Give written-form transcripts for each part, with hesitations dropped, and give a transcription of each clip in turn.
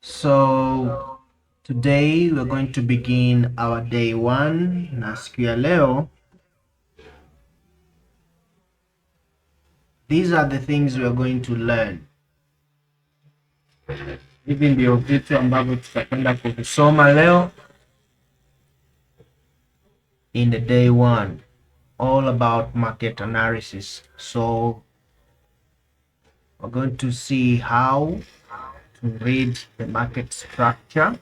So today we're going to begin our day one, na siku ya leo, these are the things we are going to learn. Hivi ndio vitu ambavyo tutakwenda kuvisoma leo in the day one, all about market analysis. So we're going to see how to read the market structure,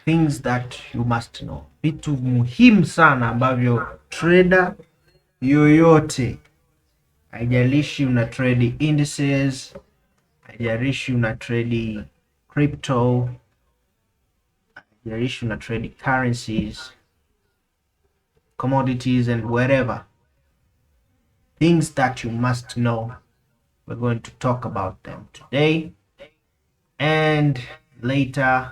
things that you must know, vitu muhimu sana ambavyo trader yoyote, haijalishi una trade indices, haijalishi una trade crypto, haijalishi una trade currencies, commodities and whatever, things that you must know. We're going to talk about them today, and later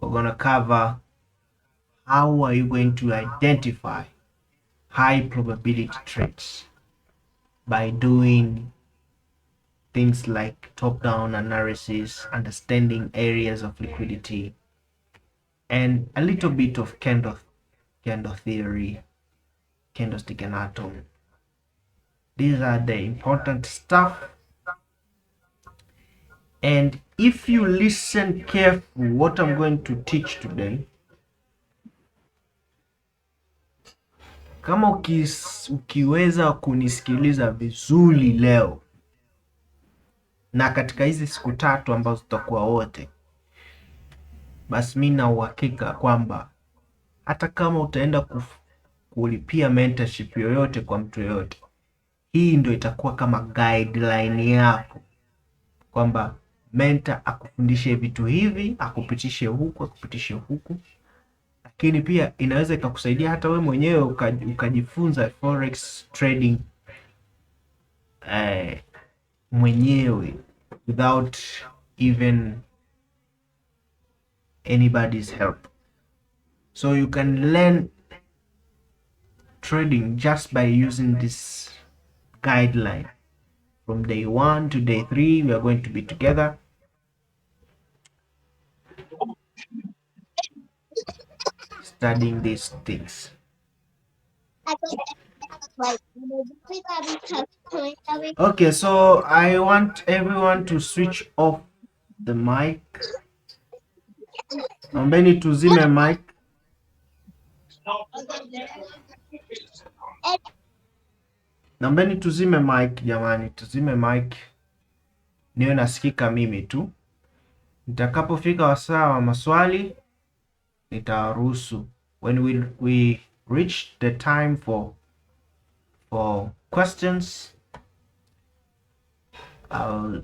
we're going to cover how are you going to identify high probability trades by doing things like top-down analysis, understanding areas of liquidity, and a little bit of candle theory, candlestick and atom. These are the important stuff, and if you listen carefully what I'm going to teach today, kama ukiweza kunisikiliza vizuri leo na katika hizi siku tatu ambazo tutakuwa wote, basi mimi na uhakika kwamba hata kama utaenda kulipia mentorship yoyote kwa mtu yoyote, hii ndio itakuwa kama guideline yako, kwamba mentor akufundishe vitu hivi, akupitishe huku, lakini pia inaweza ikakusaidia hata we mwenyewe ukajifunza forex trading mwenyewe without even anybody's help. So you can learn trading just by using this guideline. From day 1 to day 3 we are going to be together studying these things. Okay, so I want everyone to switch off the mic. Naombeni tuzime mic. Naombeni tuzime mic jamani, tuzime mic niwe nasikika mimi tu. Nitakapofika wasaa wa maswali nitaruhusu. When we reach the time for questions, I'll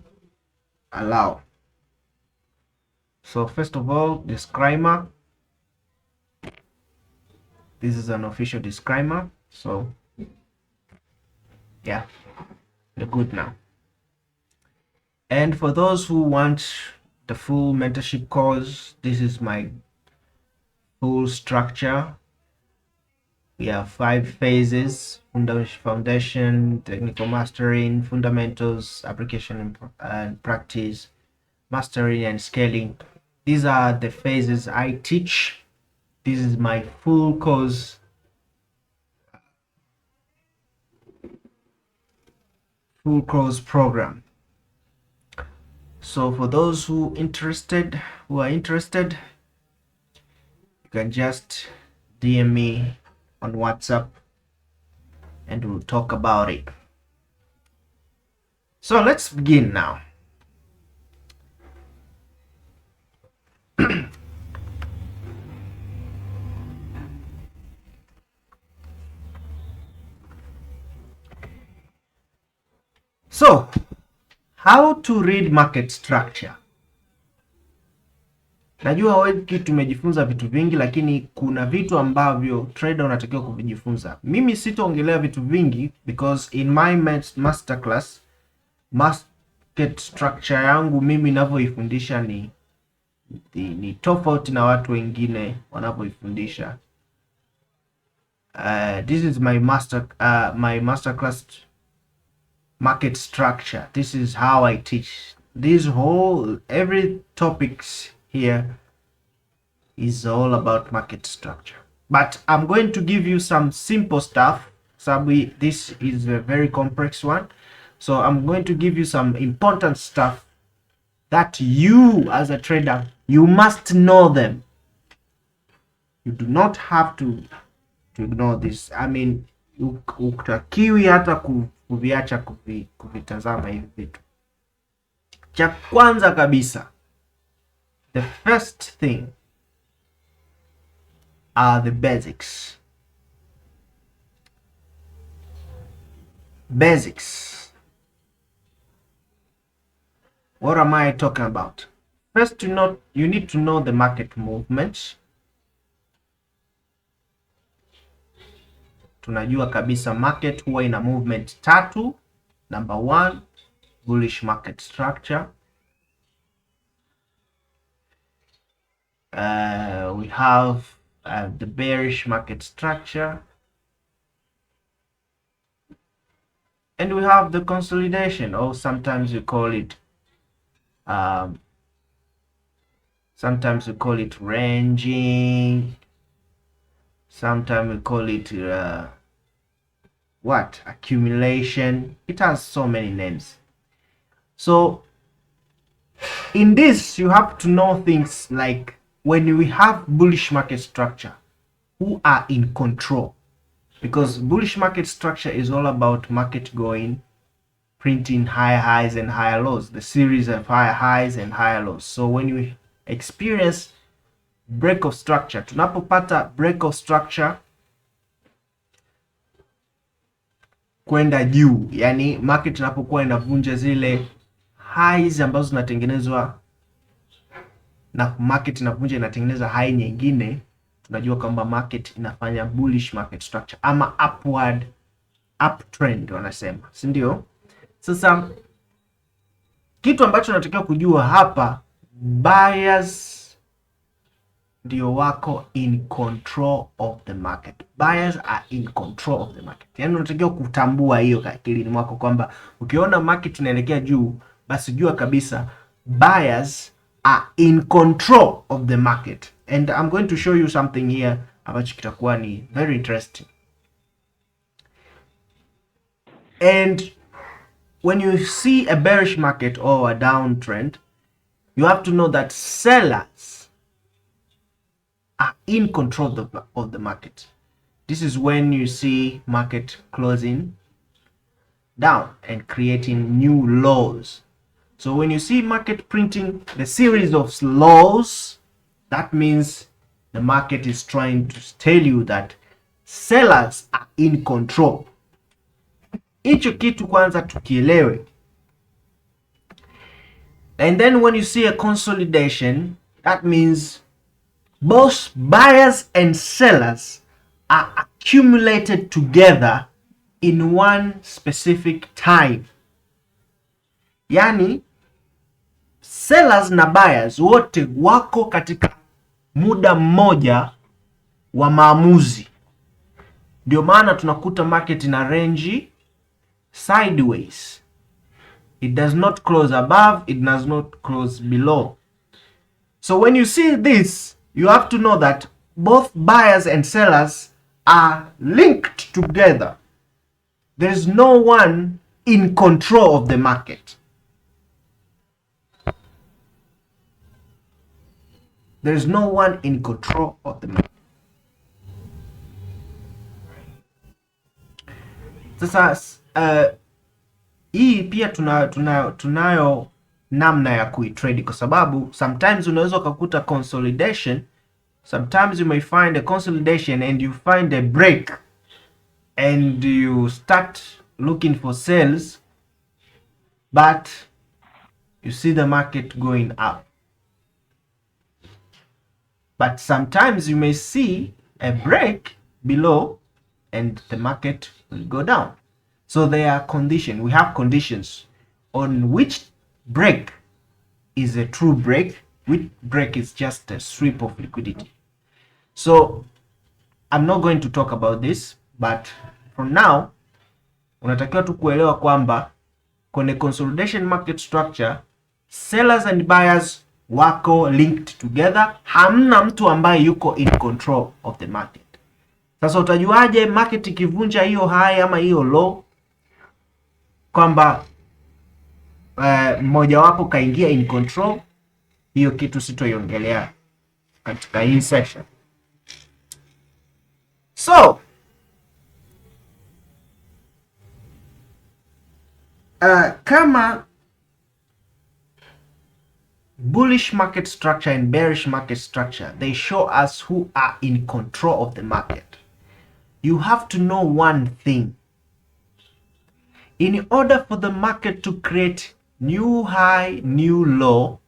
allow. So first of all, disclaimer. This is an official disclaimer, so yeah, we're good now. And for those who want the full mentorship course, this is my full structure. We have 5 phases: foundation, technical mastering, fundamentals, application and practice, mastering and scaling. These are the phases I teach. This is my full course. Full course program. So for those who are interested, you can just DM me on WhatsApp and we'll talk about it. So let's begin now. So, how to read market structure. Najua wengi tumejifunza vitu vingi, lakini kuna vitu ambavyo trader unatakiwa kuvijifunza. Mimi sitaongelea vitu vingi because in my masterclass, market structure yangu mimi ninavyoifundisha ni tofauti na watu wengine wanavyoifundisha. This is my masterclass market structure. This is how I teach every topics here is all about market structure, but I'm going to give you some simple stuff. So this is a very complex one, so I'm going to give you some important stuff that you as a trader, you must know them. You do not have to ignore this. I mean, utakiwi hata kuviacha kuvitazama hivi vitu. Cha kwanza kabisa, the first thing are the basics. Basics. What am I talking about? First, you need to know the market movements. Tunajua kabisa market huwa ina movement tatu. Number one, bullish market structure. We have the bearish market structure, and we have the consolidation, or sometimes we call it ranging, sometimes we call it accumulation. It has so many names. So in this, you have to know things like, when we have bullish market structure, who are in control? Because bullish market structure is all about market going, printing higher highs and higher lows, the series of higher highs and higher lows. So when you experience break of structure, tunapopata break of structure kwenda juu, yani market inapokuwa inavunja zile highs ambazo zinatengenezwa na market inavunja inatengeneza high nyingine, tunajua kwamba market inafanya bullish market structure ama uptrend wanasema, si ndio? Sasa kitu ambacho natakiwa kujua hapa, buyers ndio wako in control of the market. Buyers are in control of the market. Yani unatakiwa kutambua hiyo akilini mwako kwamba ukiona market inaelekea juu, basi jua kabisa buyers are in control of the market. And I'm going to show you something here ambacho kitakuwa ni very interesting. And when you see a bearish market or a downtrend, you have to know that sellers are in control of the market. This is when you see market closing down and creating new lows. So when you see market printing the series of lows, that means the market is trying to tell you that sellers are in control. Hicho kitu kwanza tukielewe. And then when you see a consolidation, that means both buyers and sellers are accumulated together in one specific time. Yani sellers na buyers wote wako katika muda mmoja wa maamuzi. Ndio maana tunakuta market ina range sideways. It does not close above, it does not close below. So when you see this, you have to know that both buyers and sellers are linked together. There is no one in control of the market. There is no one in control of the market. Sasa hii pia tunayo namna ya kuitrade, kwa sababu sometimes unaweza ukakuta consolidation, sometimes you may find a consolidation and you find a break and you start looking for sales, but you see the market going up. But sometimes you may see a break below and the market will go down. So there are conditions. We have conditions on which break is a true break, which break is just a sweep of liquidity. So I'm not going to talk about this, but for now unatakiwa tu kuelewa kwamba kwenye consolidation market structure sellers and buyers wako linked together. Hamna mtu ambaye yuko in control of the market. Sasa utajuaje market ikivunja hiyo high ama hiyo low kwamba mmoja wapo kaingia in control? Hiyo kitu sitoiongelea katika hii session. So kama bullish market structure and bearish market structure, they show us who are in control of the market. You have to know one thing. In order for the market to create new high, new low,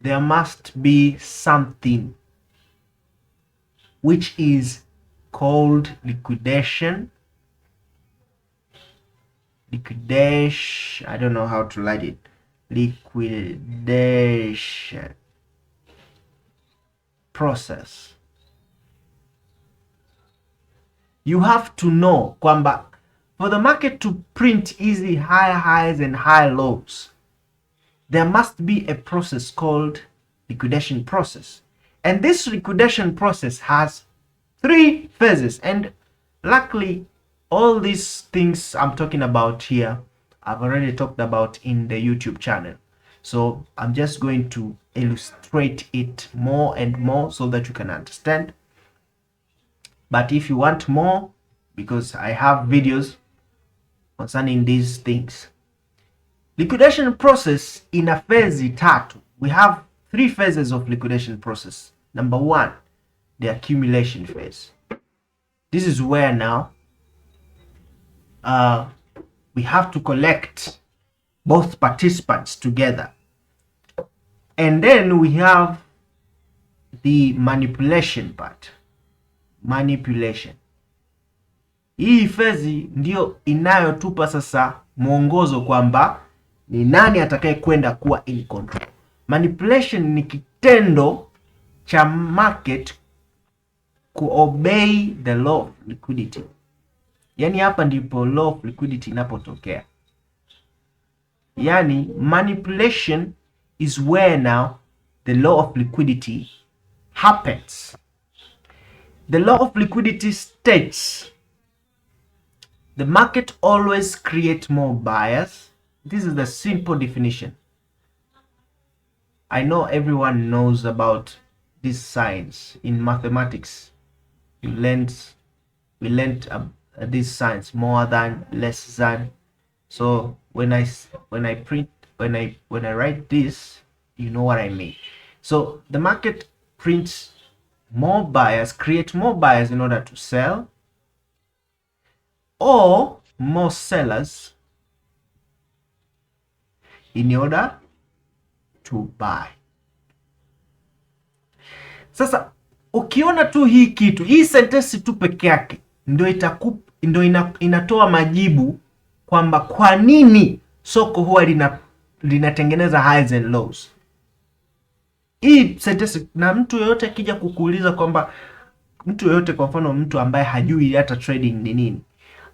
there must be something which is called liquidation. I don't know how to write it. Liquidation process. You have to know kwamba for the market to print easy high highs and high lows, there must be a process called liquidation process. And this liquidation process has 3 phases. And luckily, all these things I'm talking about here, I've already talked about in the YouTube channel. So I'm just going to illustrate it more and more so that you can understand. But if you want more, because I have videos concerning these things. Liquidation process in a phase tatu. We have 3 phases of liquidation process. Number 1, the accumulation phase. This is where now we have to collect both participants together. And then we have the manipulation part. Manipulation. Hii phase ndio inayotupa sasa mwongozo kwamba ni nani atakaye kwenda kuwa in control. Manipulation ni kitendo cha market kuobey the law of liquidity. Yani hapa ndipo law of liquidity inapotokea. Yani manipulation is where now the law of liquidity happens. The law of liquidity states the market always creates more buyers. This is the simple definition. I know everyone knows about this science in mathematics. We learned this science, more than, less than. So when I write this, you know what I mean. So the market prints more buyers, create more buyers in order to sell, or more sellers in order to buy. Sasa ukiona tu hii kitu, hii sentence tu peke yake ndio inatoa majibu kwamba kwa nini soko huwa linatengeneza highs and lows. Hii sentence, na mtu yoyote akija kukuuliza kwamba, mtu yoyote, kwa mfano mtu ambaye hajui hata trading ni nini,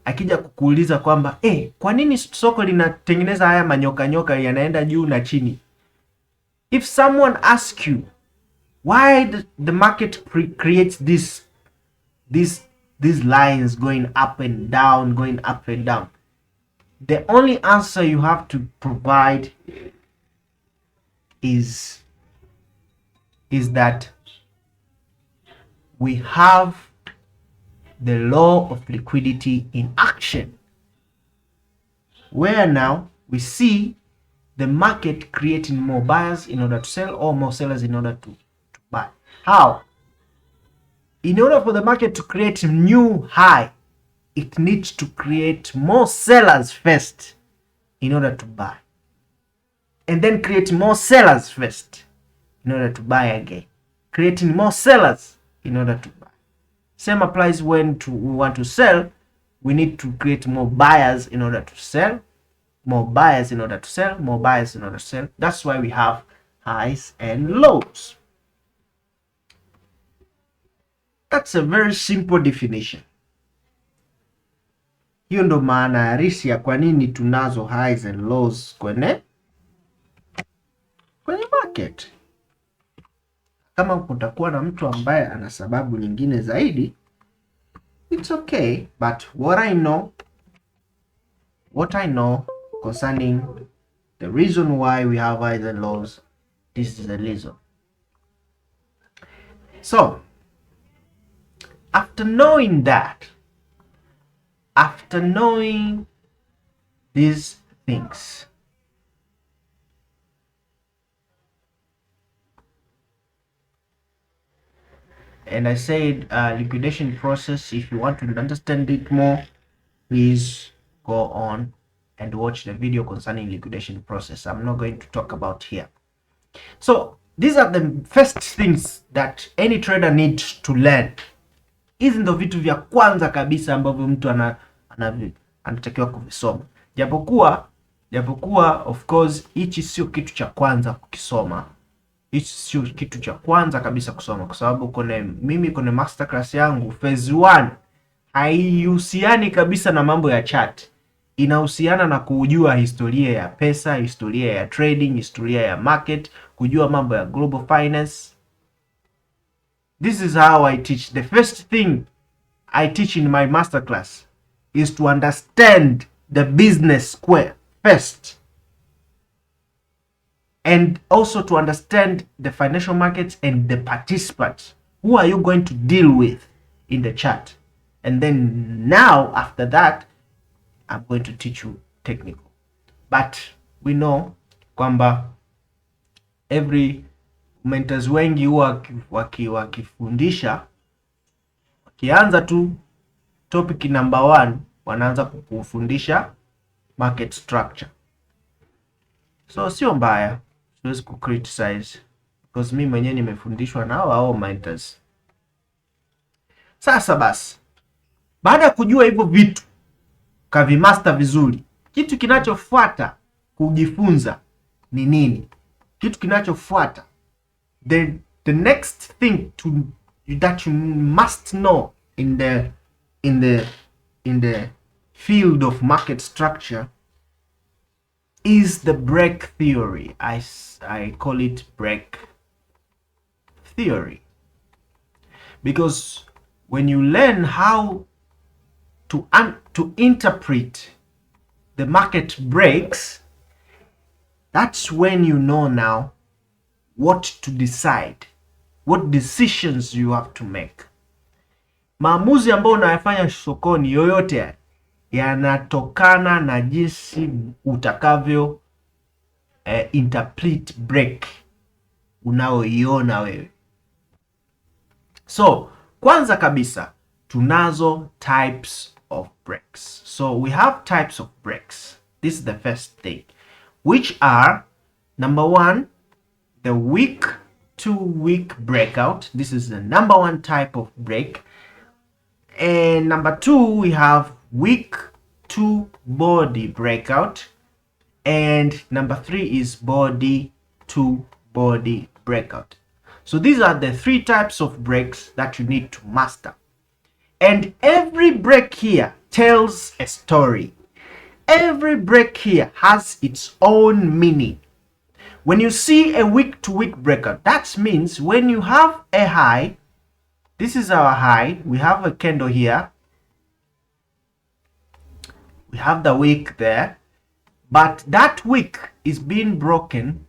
akija kukuuliza kwamba kwa nini soko linatengeneza haya manyoka yanaenda juu na chini, if someone asks you why the market creates these lines going up and down, the only answer you have to provide is that we have the law of liquidity in action, where now we see the market creating more buyers in order to sell, or more sellers in order to buy. How? In order for the market to create a new high, it needs to create more sellers first in order to buy, and then create more sellers first in order to buy again, creating more sellers in order to buy. Same applies when we want to sell. We need to create more buyers in order to sell, more buyers in order to sell, more buyers in order to sell. That's why we have highs and lows. That's a very simple definition. Hiyo ndo maana halisi ya kwa nini tunazo highs and lows market. Kama kutakuwa na mtu ambaye ana sababu nyingine zaidi, it's okay, but what I know concerning the reason why we have highs and lows, this is the reason. So after knowing that, after knowing these things, and I said liquidation process, if you want to understand it more, please go on and watch the video concerning liquidation process. I'm not going to talk about here. So these are the first things that any trader needs to learn. Hizi ndo vitu vya kwanza kabisa ambavyo mtu anatakiwa kuvisoma. Japokuwa of course hichi sio kitu cha kwanza kukisoma. Hichi sio kitu cha kwanza kabisa kusoma, kwa sababu mimi kwenye masterclass yangu phase 1 haihusiani kabisa na mambo ya chart. Inahusiana na kujua historia ya pesa, historia ya trading, historia ya market, kujua mambo ya global finance. This is how I teach. The first thing I teach in my masterclass is to understand the business square first, and also to understand the financial markets and the participants. Who are you going to deal with in the chart? And then now after that, I'm going to teach you technical. But we know kwamba every mentors wengi huwa wakifundisha, wakianza tu topic number 1 wanaanza kukufundisha market structure. So sio mbaya, siwezi criticize because mimi mwenyewe nimefundishwa na hao mentors. Sasa basi, baada ya kujua hivyo vitu kavimaster vizuri, kitu kinachofuata kujifunza ni nini? Kitu kinachofuata, the next thing that you must know in the field of market structure is the break theory. I call it break theory because when you learn how to interpret the market breaks, that's when you know now what to decide, what decisions you have to make. Maamuzi ambayo unayafanya sokoni yoyote yanatokana na jinsi utakavyo interpret break unaoiona wewe. So kwanza kabisa tunazo types of breaks. So we have types of breaks. This is the first thing, which are number 1, the week to week breakout. This is the number 1 type of break. And number 2, we have week to body breakout. And number 3 is body to body breakout. So these are the 3 types of breaks that you need to master. And every break here tells a story. Every break here has its own meaning. When you see a week to week breakout, that means when you have a high, this is our high, we have a candle here, we have the wick there, but that wick is being broken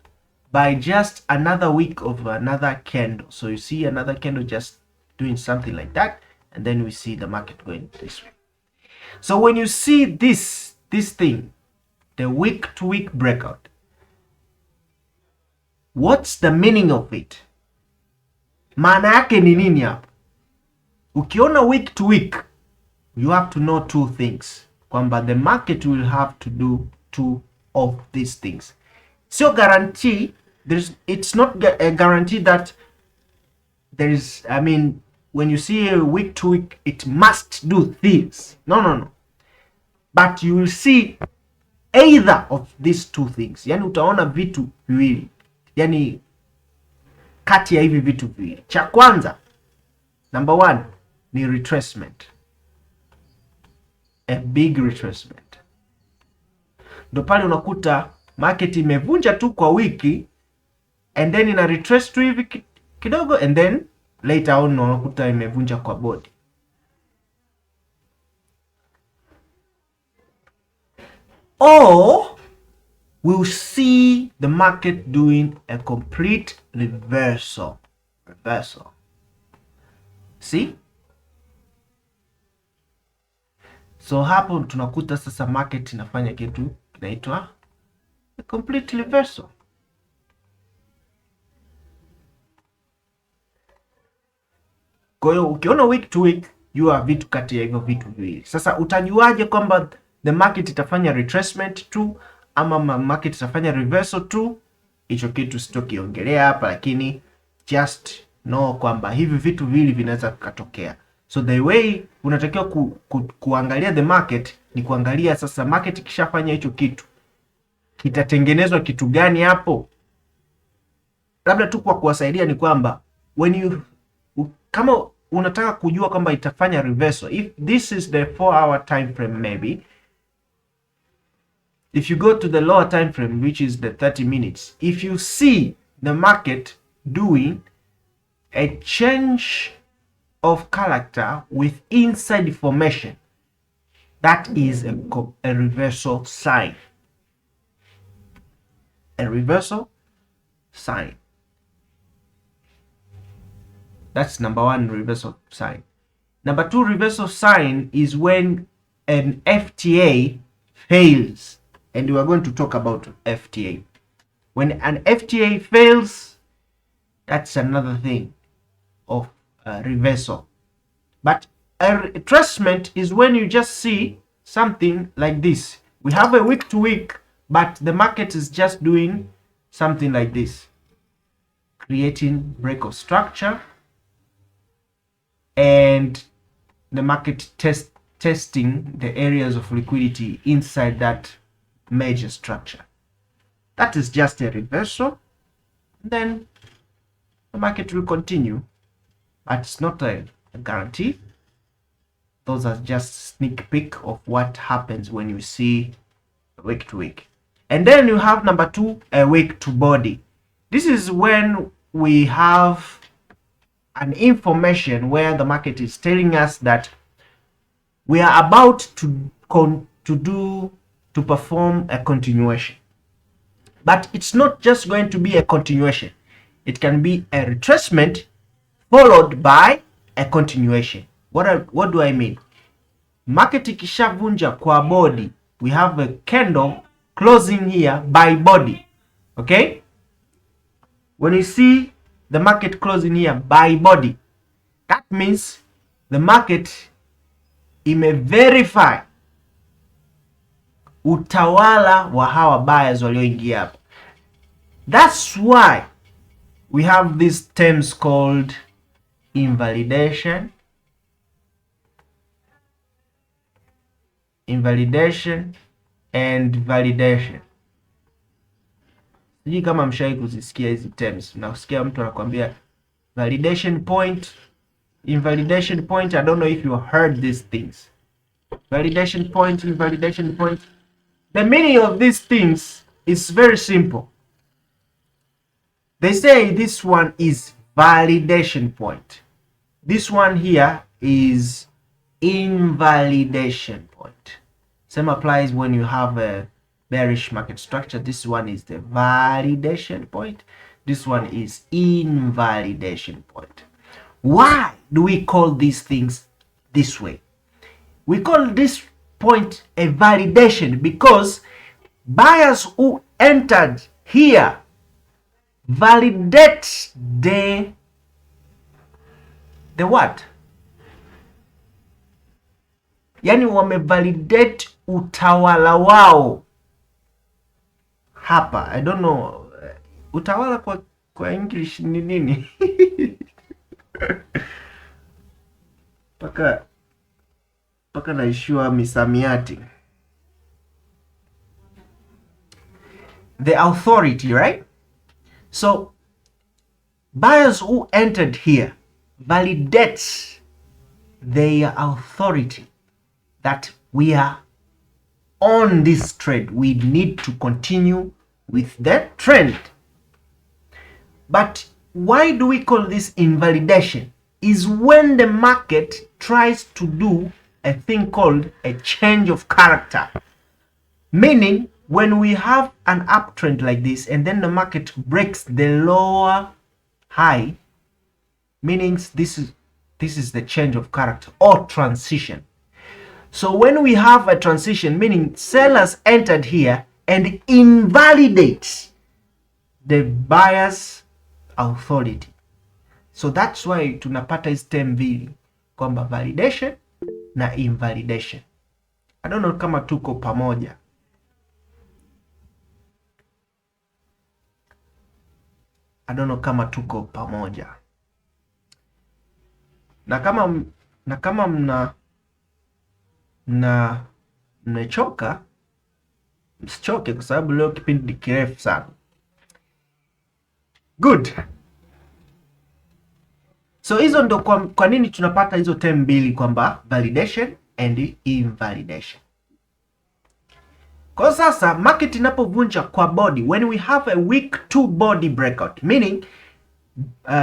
by just another wick of another candle. So you see another candle just doing something like that, and then we see the market going this way. So when you see this thing, the week to week breakout, what's the meaning of it? Maana yake ni nini hapa? Ukiona week to week, you have to know 2 things. Kwamba the market will have to do 2 of these things. So guarantee, it's not a guarantee that there is, I mean, when you see a week to week, it must do this. No. But you will see either of these 2 things. Yani utaona vitu viwili. Yani kati ya hivi vitu viwili. Cha kwanza, number 1 ni retracement. A big retracement. Ndo pale unakuta market imevunja tu kwa wiki and then ina retrace tu hivi kidogo, and then later on unakuta imevunja kwa body. Or we'll see the market doing a complete reversal. See? So hapo tunakuta sasa market inafanya kitu kinaitwa a complete reversal. Kwa hiyo ukiona week to week, jua vitu kati ya hivyo vitu viwili. Sasa utajuaje kwamba the market itafanya retracement tu ama market itafanya reversal tu? Hicho kitu sitokiongelea hapa, lakini just know kwamba hivi vitu viwili vinaweza kutokea. So the way unatakiwa kuangalia the market ni kuangalia sasa market kishafanya hicho kitu, kitatengenezwa kitu gani hapo. Labda tu kwa kuwasaidia ni kwamba kama unataka kujua kwamba itafanya reversal, if this is the 4-hour time frame, maybe if you go to the lower time frame, which is the 30 minutes, if you see the market doing a change of character with inside formation, that is a reversal sign. A reversal sign. That's number one reversal sign. Number two reversal sign is when an FTA fails. And we are going to talk about FTA. When an FTA fails, that's another thing of reversal. But a retracement is when you just see something like this. We have a week to week, but the market is just doing something like this, creating break of structure, and the market testing the areas of liquidity inside that major structure. That is just a reversal. Then the market will continue, but it's not a guarantee. Those are just sneak peek of what happens when you see week to week. And then you have number two, a week to body. This is when we have an information where the market is telling us that we are about to perform a continuation. But it's not just going to be a continuation. It can be a retracement followed by a continuation. What do I mean? Market ikishavunja kwa body, we have a candle closing here by body. Okay? When you see the market closing here by body, that means the market imeverify utawala wa hawa buyers walioingia hapa. That's why we have these terms called invalidation, and validation. Sijui kama mshawahi kuzisikia hizi terms. Unasikia mtu anakuambia validation point, invalidation point. I don't know if you heard these things. Validation point, invalidation point. The meaning of these things is very simple. They say this one is validation point. This one here is invalidation point. Same applies when you have a bearish market structure. This one is the validation point. This one is invalidation point. Why do we call these things this way? We call this point a validation because buyers who entered here validate the what? Yani wamevalidate utawala wao hapa. I don't know utawala kwa English ni nini? paka naishiwa misamiati. The authority, right? So buyers who entered here validate their authority that we are on this trade. We need to continue with that trend. But why do we call this invalidation? Is when the market tries to do a thing called a change of character. Meaning, when we have an uptrend like this and then the market breaks the lower high, meaning this is the change of character or transition. So when we have a transition, meaning sellers entered here and invalidate the buyer's authority. So that's why tunapata hizi term mbili kwamba validation na invalidation. I don't know kama tuko pamoja. I don't know kama tuko pamoja. Na kama mmechoka, msichoke kwa sababu leo kipindi kirefu sana. Good. So hizo ndo kwa nini tunapata hizo term mbili kwamba validation and invalidation. Kwa sasa market inapovunja kwa body, when we have a weak two body breakout, meaning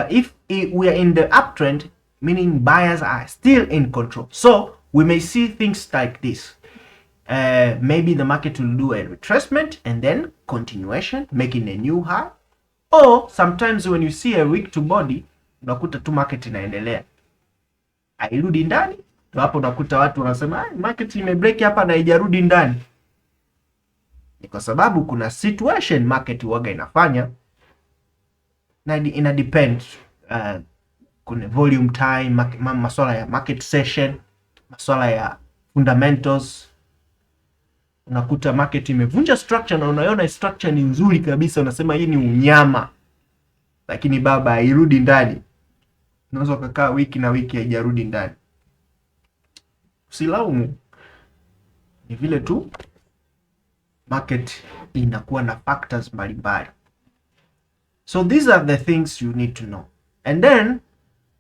if we are in the uptrend, meaning buyers are still in control. So we may see things like this. Maybe the market will do a retracement and then continuation, making a new high. Or sometimes when you see a weak to body, unakuta tu market inaendelea, hairudi ndani. Hapo unakuta watu wanasema market imebreak hapa na haijarudi ndani. Ni kwa sababu kuna situation market huaga inafanya na ina depend kuna volume time, masuala ya market session, masuala ya fundamentals. Unakuta market imevunja structure na unaiona structure ni nzuri kabisa, unasema hii ni unyama, lakini baba hairudi ndani. Unaweza kukaa wiki na wiki haijarudi ndani. Usilaumu, ni vile tu market inakuwa na factors mbalimbali. So these are the things you need to know. And then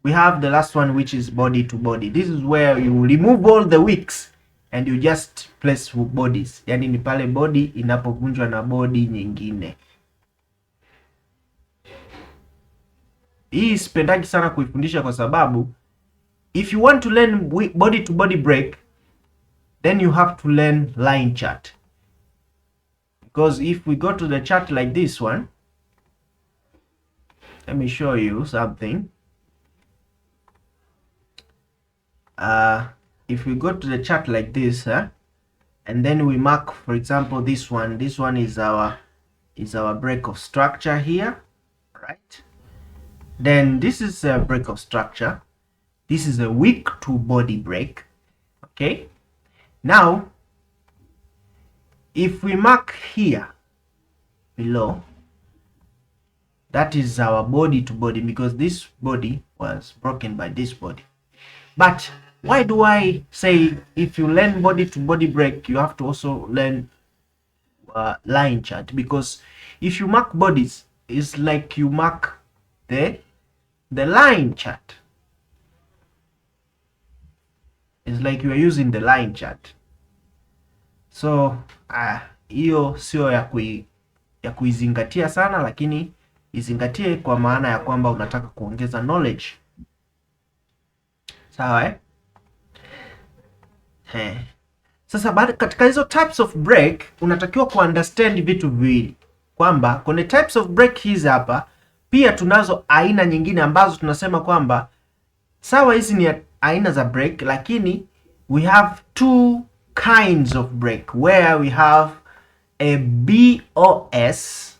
we have the last one, which is body to body. This is where you remove all the wicks and you just place bodies. Yani ni pale body inapovunjwa na body nyingine. Hii sipendagi sana kuifundisha kwa sababu if you want to learn body to body break, then you have to learn line chart. Because if we go to the chart like this one, let me show you something. If we go to the chart like this, and then we mark, for example, this one is our break of structure here, right? Then this is a break of structure. This is a weak to body break. Okay. Now, if we mark here below, that is our body to body, because this body was broken by this body. But why do I say if you learn body to body break, you have to also learn line chart? Because if you mark bodies, it's like you mark the line chart. It's like you are using the line chart. So hiyo sio ya kuizingatia sana, lakini izingatie kwa maana ya kwamba unataka kuongeza knowledge. Sawa Sasa katika hizo types of break unatakiwa kuunderstand vitu viwili, kwamba kuna types of break hizi hapa, pia tunazo aina nyingine ambazo tunasema kwamba sawa, hizi ni aina za break, lakini we have two kinds of break where we have a BOS,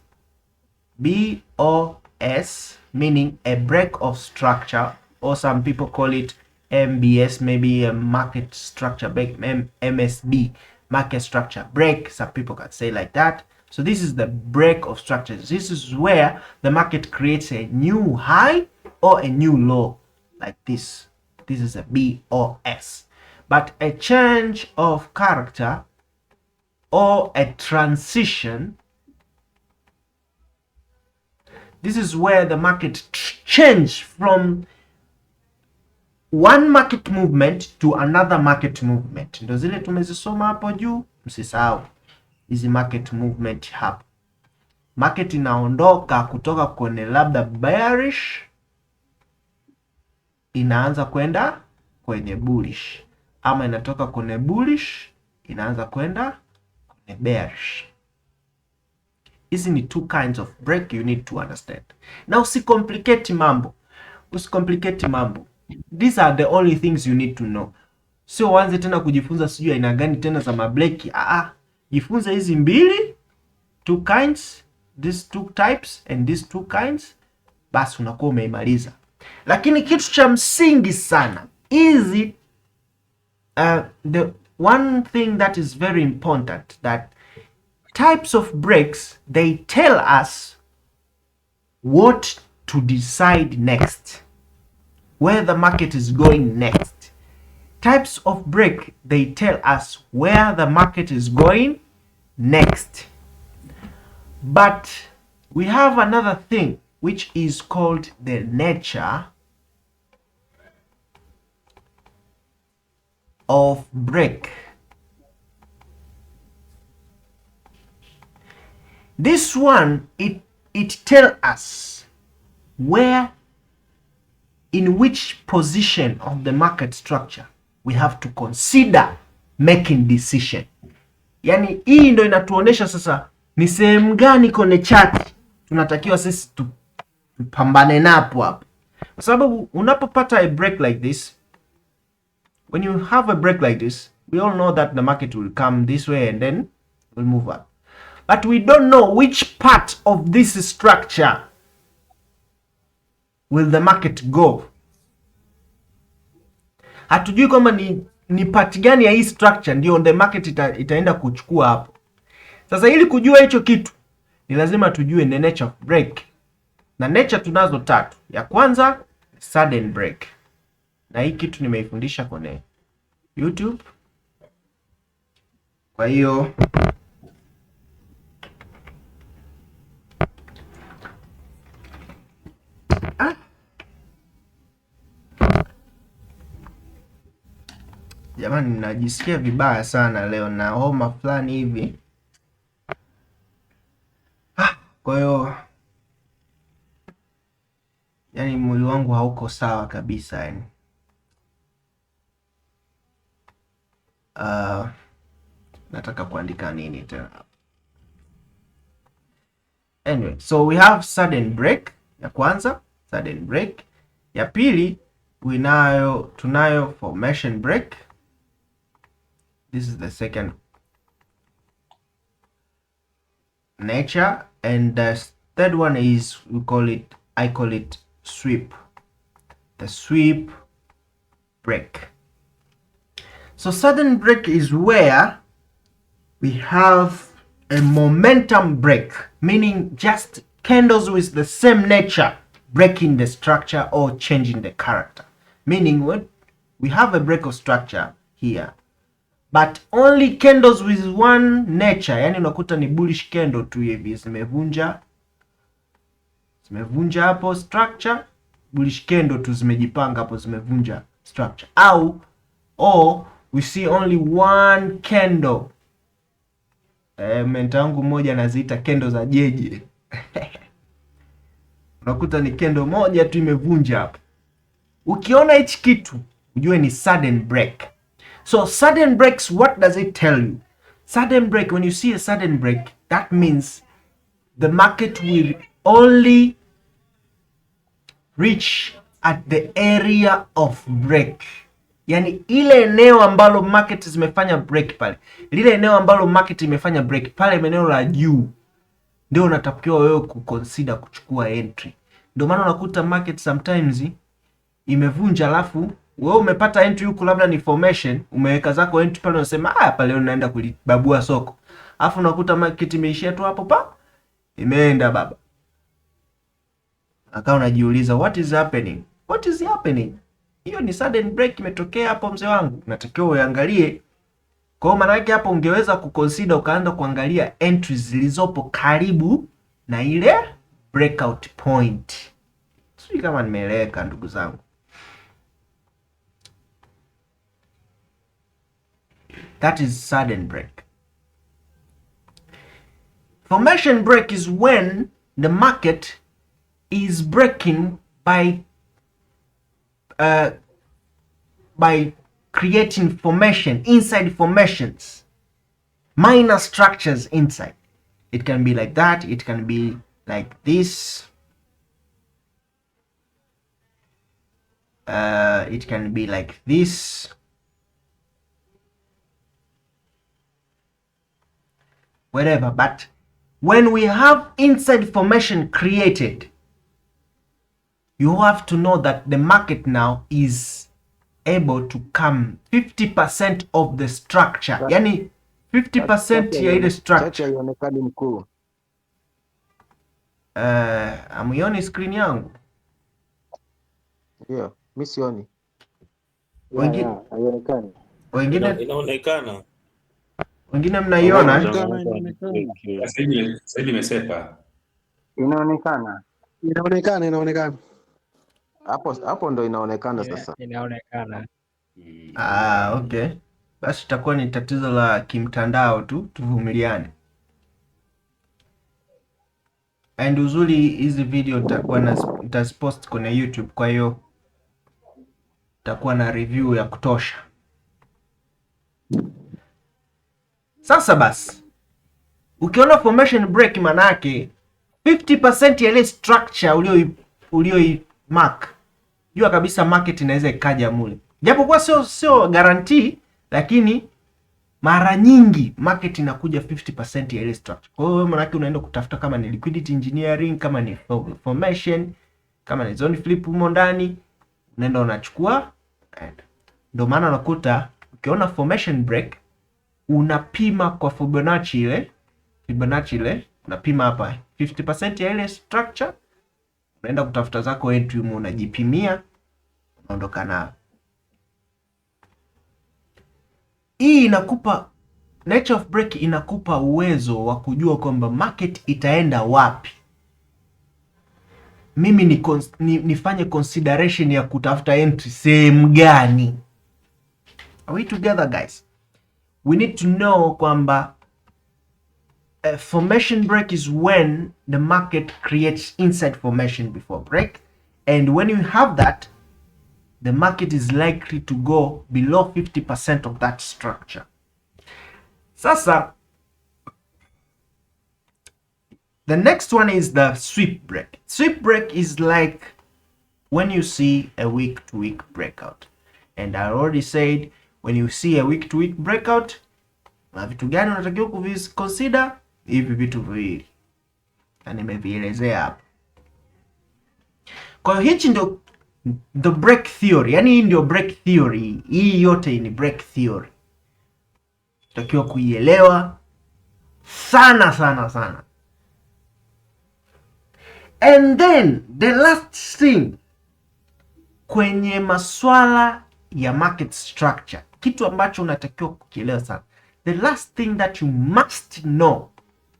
meaning a break of structure, or some people call it MBS, maybe a market structure break, MSB, market structure break, some people can say like that. So this is the break of structures. This is where the market creates a new high or a new low, like this. This is a BOS. But a change of character or a transition, this is where the market change from one market movement to another market movement. Ndio zile tumezisoma hapo juu, msisahau hizi market movement hapa. market inaondoka kutoka kwenye labda bearish inaanza kwenda kwenye bullish, ama inatoka kwenye bullish inaanza kwenda kwenye bearish. Hizi ni two kinds of break you need to understand. Na usicomplicate mambo. These are the only things you need to know. Sio uanze tena kujifunza sijui aina gani tena za mabreki. Jifunze hizi mbili, two kinds, these two types and these two kinds, basi unakuwa umeimaliza. Lakini kitu cha msingi sana hizi, the one thing that is very important, that types of breaks, they tell us what to decide next, where the market is going next. Types of break, they tell us where the market is going next. But we have another thing which is called the nature of break. This one, it tells us where, in which position of the market structure we have to consider making decision. Yani hii ndo inatuonesha sasa ni sehemu gani kwenye chart tunatakiwa sisi tupambane napo hapo, kwa sababu unapopata a break like this, when you have a break like this, we all know that the market will come this way and then will move up, but we don't know which part of this structure will the market go. Hatujui kwamba ni part gani ya hii structure ndio the market itaenda kuchukua hapo. Sasa ili kujua hicho kitu ni lazima tujue the nature of break, na nature tunazo tatu. Ya kwanza sudden break, na hii kitu nimeifundisha kwenye YouTube, kwa hiyo jamani, najisikia vibaya sana leo na homa fulani hivi. Kwa hiyo yani mwili wangu hauko sawa kabisa yani. Nataka kuandika nini tena? Anyway, so we have sudden break ya kwanza, sudden break. Ya pili tunayo formation break. This is the second nature, and the third one is I call it sweep. The sweep break. So sudden break is where we have a momentum break, meaning just candles with the same nature breaking the structure or changing the character. Meaning when we have a break of structure here, but only candles with one nature, yani unakuta ni bullish candle tu hivi zimevunja hapo structure, bullish candle tu zimejipanga hapo zimevunja structure, or we see only one candle. Menta wangu mmoja anaziita candle za jeje. Unakuta ni candle moja tu imevunja hapo. Ukiona hichi kitu ujue ni sudden break. So sudden breaks, what does it tell you? Sudden break, when you see a sudden break, that means the market will only reach at the area of break. Yani ile eneo ambalo market zimefanya break pale, lile eneo ambalo market imefanya break pale, eneo la juu, ndio unatakiwa wewe kuconsider kuchukua entry. Ndio maana unakuta market sometimes imevunja, alafu wewe umepata entry huku, labda ni formation, umeweka zako entry pale, unasema hapa leo naenda kulibabua soko, alafu unakuta market imeishia tu hapo imeenda baba. Akawa unajiuliza what is happening? Hiyo ni sudden break imetokea hapo mzee wangu, natakiwa uangalie. Kwa hiyo maana yake hapo ungeweza kuconsider ukaanza kuangalia entries zilizopo karibu na ile breakout point. Sijui kama nimeeleweka ndugu zangu. That is sudden break. Formation break is when the market is breaking by creating formation inside formations, minor structures inside. It can be like that, it can be like this, it can be like this, whatever. But when we have inside formation created, you have to know that the market now is able to come 50% of the structure, yani 50% ya ile structure. Haionekani mkuu. Amuioni screen yangu? Ndio, mimi sioni. Wengine inaonekana. Wengine mnaiona? Sasa imesepa. Inaonekana. Hapo ndo inaonekana sasa. Inaonekana. Okay. Basi itakuwa ni tatizo la kimtandao tu, tuvumiliane. And uzuri hizi video nitazipost kwenye YouTube, kwa hiyo itakuwa na review ya kutosha. Sasa basi, ukiona formation break manake 50% ya ile structure ulio mark, jua kabisa market inaweza ikaja mule. Japo kwa sio guarantee, lakini mara nyingi market inakuja 50% ya ile structure. Kwa hiyo manake unaenda kutafuta kama ni liquidity engineering, kama ni formation, kama ni zone flip humo ndani, unaenda unachukua. Ndio maana unakuta ukiona formation break unapima kwa Fibonacci ile unapima hapa 50% ya ile structure, unaenda kutafuta zako entry, unajipimia, unaondoka nayo. Hii inakupa nature of break, inakupa uwezo wa kujua kwamba market itaenda wapi. Mimi nifanye consideration ya kutafuta entry sehemu gani. Are we together guys? We need to know kwamba formation break is when the market creates inside formation before break, and when you have that, the market is likely to go below 50% of that structure. Sasa, the next one is the sweep break. Sweep break is like when you see a week-to-week breakout. And I already said, when you see a week-to-week breakout, na vitu gani unatakiwa kuviconsider? Hivi vitu viwili, na nimevielezea hapa. Kwa hiyo hichi ndio the break theory, yani hii ndio break theory. Hii yote ni break theory, unatakiwa kuielewa sana. And then the last thing kwenye maswala ya market structure, kitu ambacho unatakiwa kukielewa sana, the last thing that you must know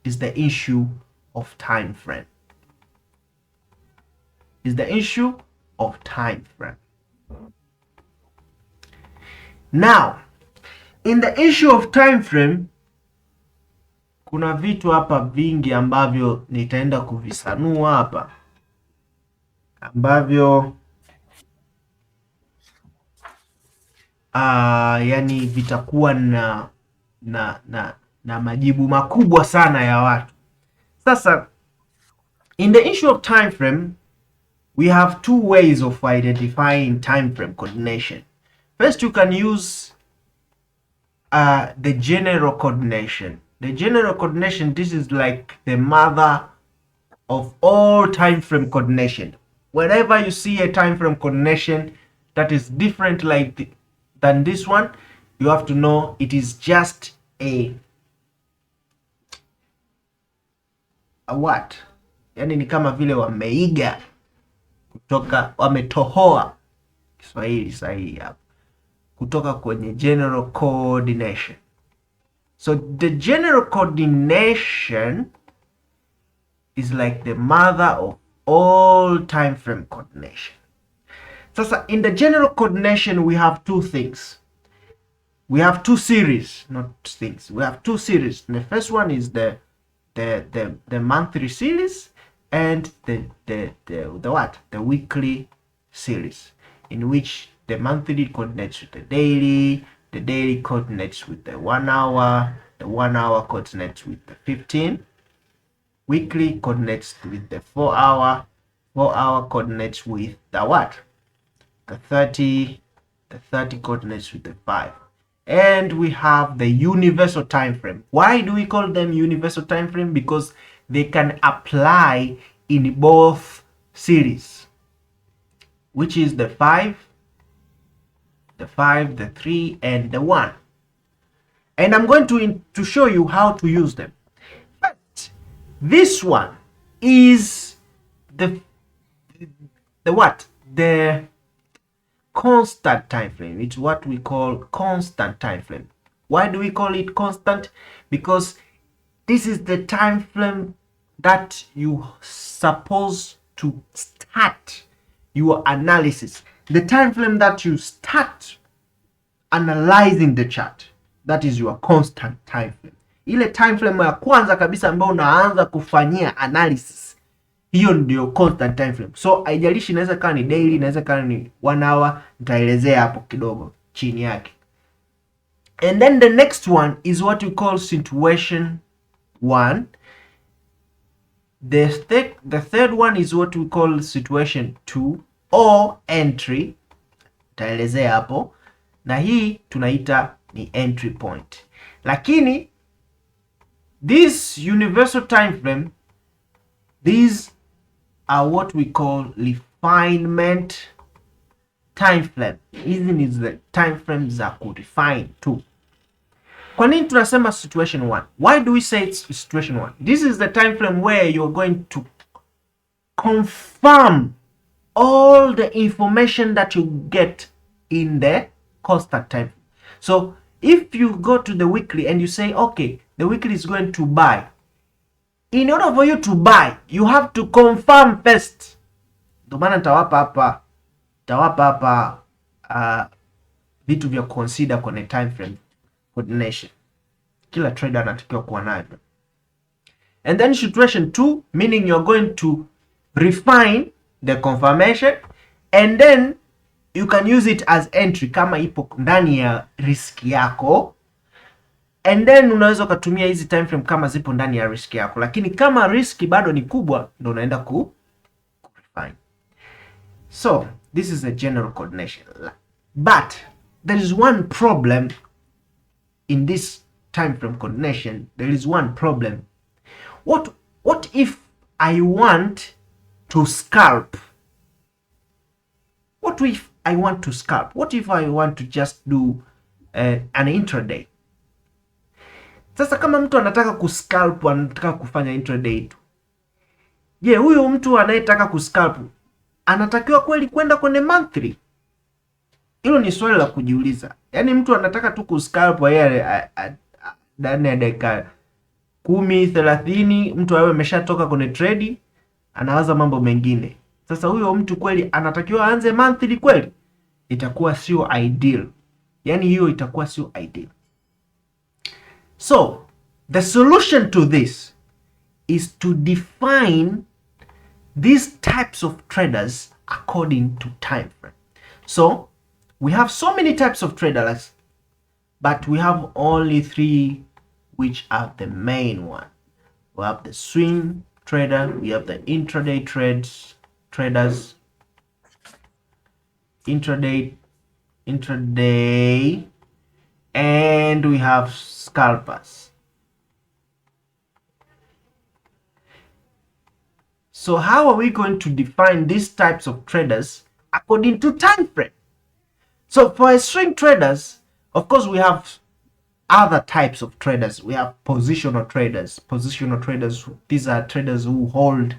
is the issue of time frame. Now, in the issue of time frame, kuna vitu hapa vingi ambavyo nitaenda kuvisanua hapa, ambavyo yani vitakuwa na majibu makubwa sana ya watu. Sasa, in the issue of time frame, we have two ways of identifying time frame coordination. First, you can use the general coordination. The general coordination, this is like the mother of all time frame coordination. Whenever you see a time frame coordination that is different than this one, you have to know it is just a what? Yani ni kama vile wameiga kutoka, wametohoa Kiswahili sahihi hapa, kutoka kwenye general coordination. So the general coordination is like the mother of all time frame coordination. Sasa in the general coordination we have two things. We have two series, not things. We have two series. The first one is the the monthly series and the weekly series, in which the monthly coordinates with the daily coordinates with the 1 hour, the 1 hour coordinates with the 15, weekly coordinates with the 4 hour, 4 hour coordinates with the what? The 30 coordinates with the 5. And we have the universal time frame. Why do we call them universal time frame? Because they can apply in both series, which is the 5, the 3, and the 1. And I'm going to show you how to use them. But this one is the what? The constant time frame. It's what we call constant time frame. Why do we call it constant? Because this is the time frame that you supposed to start your analysis. The time frame that you start analyzing the chart. That is your constant time frame. Ile time frame ya kwanza kabisa ambayo unaanza kufanyia analysis, hiyo ndio constant time frame. So haijalishi, inaweza kuwa ni daily, inaweza kuwa ni 1 hour, nitaelezea hapo kidogo chini yake. And then the next one is what we call situation 1. The third one is what we call situation 2 or entry, nitaelezea hapo, na hii tunaita ni entry point. Lakini this universal time frame, these are what we call refinement time frame. Hizi ni the time frames za kurefine tu. Kwa nini tunasema situation 1? Why do we say it's situation 1? This is the time frame where you're going to confirm all the information that you get in the constant time. So if you go to the weekly and you say, okay, the weekly is going to buy, in order for you to buy, you have to confirm first. Ndio maana nitawapa hapa vitu vya consider kwenye time frame coordination. Kila trader anatakiwa kuwa nayo. And then situation 2, meaning you're going to refine the confirmation, and then you can use it as entry kama ipo ndani ya risk yako, and then unaweza ukatumia hizi time frame kama zipo ndani ya risk yako, lakini kama risk bado ni kubwa ndio unaenda ku refine. So this is a general coordination, but there is one problem in this time frame coordination. There is one problem. What if I want to scalp? What if I want to scalp? What if I want to just do an intraday? Sasa kama mtu anataka kuscalp, anataka kufanya intraday tu, je, huyo mtu anayetaka kuscalp anatakiwa kweli kwenda kwenye monthly? Hilo ni swali la kujiuliza. Yaani mtu anataka tu kuscalp yeye ndani ya dakika 10-30, mtu awe ameshatoka kwenye trade, anawaza mambo mengine. Sasa huyo mtu kweli anatakiwa aanze monthly kweli? Itakuwa sio ideal. Yaani hiyo itakuwa sio ideal. So the solution to this is to define these types of traders according to time frame. So we have so many types of traders, but we have only 3 which are the main one. We have the swing trader, we have the intraday traders, intraday, and we have scalpers. So how are we going to define these types of traders according to time frame? So for swing traders, of course, we have other types of traders. We have positional traders. Positional traders, these are traders who hold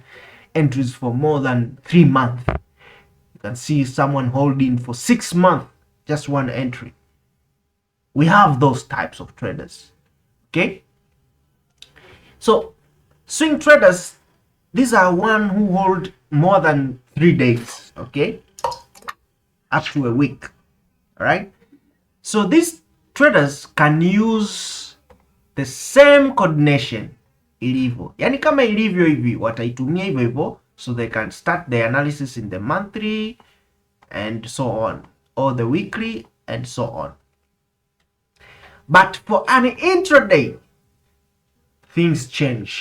entries for more than 3 months. You can see someone holding for 6 months, just one entry. We have those types of traders. Okay? So swing traders, these are one who hold more than 3 days, okay? Up to a week. All right? So these traders can use the same coordination ilivyo, yani kama ilivyo hivi wataitumia hivyo hivyo, so they can start the analysis in the monthly and so on, or the weekly and so on. But for an intraday, things change.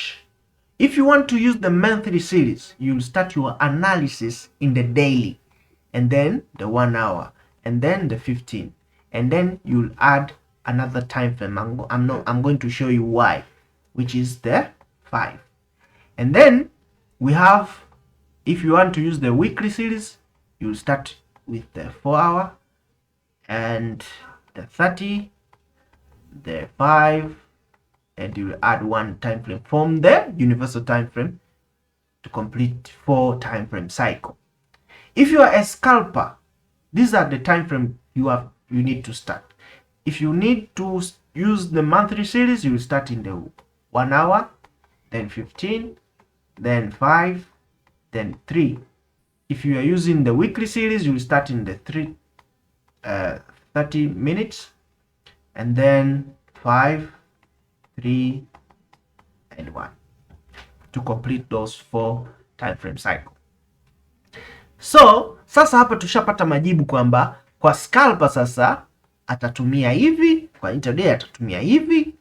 If you want to use the monthly series, you'll start your analysis in the daily, and then the 1 hour, and then the 15, and then you'll add another time frame. I'm going to show you why, which is the 5. And then we have, if you want to use the weekly series, you'll start with the 4 hour and the 30, the 5, and you add 1 time frame from the universal time frame to complete 4 time frame cycle. If you are a scalper, these are the time frame you need to start. If you need to use the monthly series, you will start in the 1 hour, then 15, then 5, then 3. If you are using the weekly series, you will start in the 30 minutes, and then 5, 3, and 1 to complete those 4 time frame cycle. So sasa hapa tushapata majibu kwamba kwa scalper sasa atatumia hivi, kwa intraday atatumia hivi,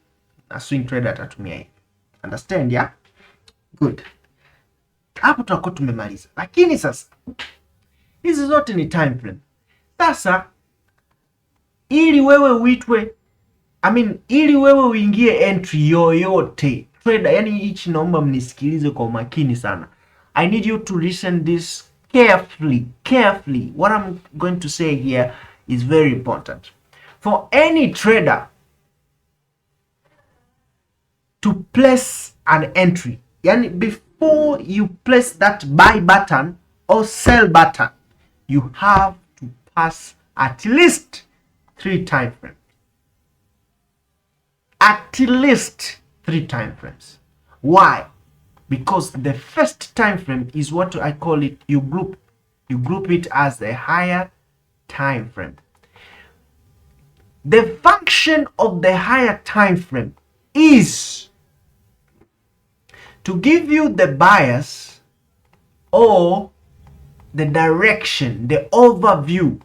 na swing trader atatumia hivi. Understand ya? Good. Hapo tutakuwa tumemaliza. Lakini sasa hizi zote ni time frame. Sasa ili wewe uitwe, ili wewe uingie entry yoyote trader, yani hichi naomba mnisikilize kwa umakini sana. I need you to listen this carefully. What I'm going to say here is very important. For any trader to place an entry, yani before you place that buy button or sell button, you have to pass at least 3 time frames. At least 3 time frames. Why? Because the first time frame is what I call it, you group it as a higher time frame. The function of the higher time frame is to give you the bias or the direction, the overview.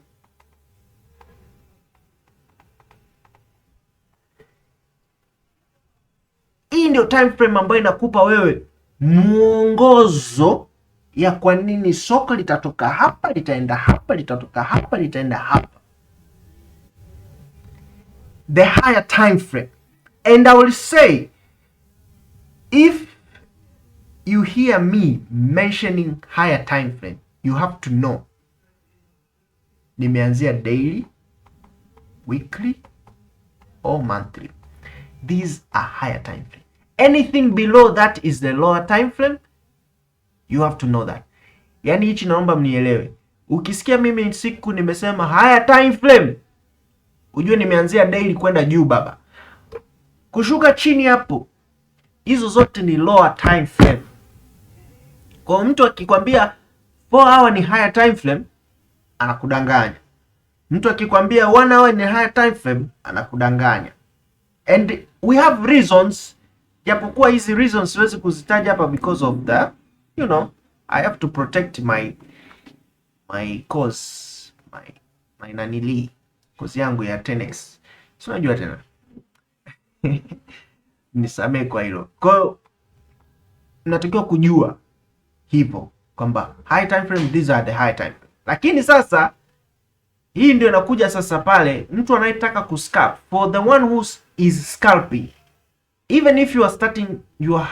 Hii ndio time frame ambayo inakupa wewe mwongozo ya kwa nini soko litatoka hapa, litaenda hapa, litatoka hapa, litaenda hapa. The higher time frame. And I will say, if you hear me mentioning higher time frame, you have to know nimeanzia daily, weekly or monthly. These are higher time frame. Anything below that is the lower time frame. You have to know that. Yani hichi naomba mnielewe. Ukisikia mimi siku nimesema higher time frame, ujue nimeanzia daily kwenda juu baba. Kushuka chini hapo, hizo zote ni lower time frame. Kwa mtu akikwambia 4 hour ni higher time frame, anakudanganya. Mtu akikwambia 1 hour ni higher time frame, anakudanganya. And we have reasons, japokuwa hizi reasons siwezi kuzitaja hapa because of the, I have to protect my cause, my nanili, cause yangu ya 10x. So unajua tena. Nisamee kwa hilo. Kwa hiyo natakiwa kujua hivyo kwamba high time frame, these are the high time frame. Lakini sasa hii ndio inakuja sasa pale mtu anayetaka kuscalp, for the one who is scalping, even if you are starting your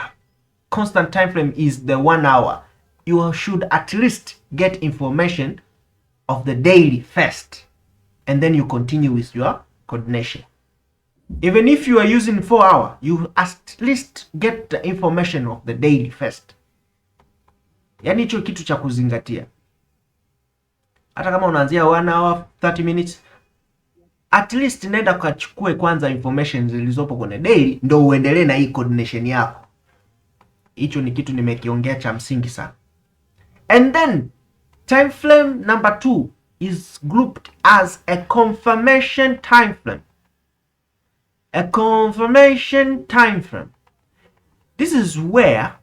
constant time frame is the 1 hour, you should at least get information of the daily first, and then you continue with your coordination. Even if you are using 4 hour, you at least get the information of the daily first. Yani hicho kitu cha kuzingatia. Hata kama unaanzia 1 hour 30 minutes, at least nenda kachukue kwanza information zilizopo kwenye daily, ndo uendelee na hii coordination yako. Hicho ni kitu nimekiongea cha msingi sana. And then time frame number 2 is grouped as a confirmation time frame. A confirmation time frame. This is where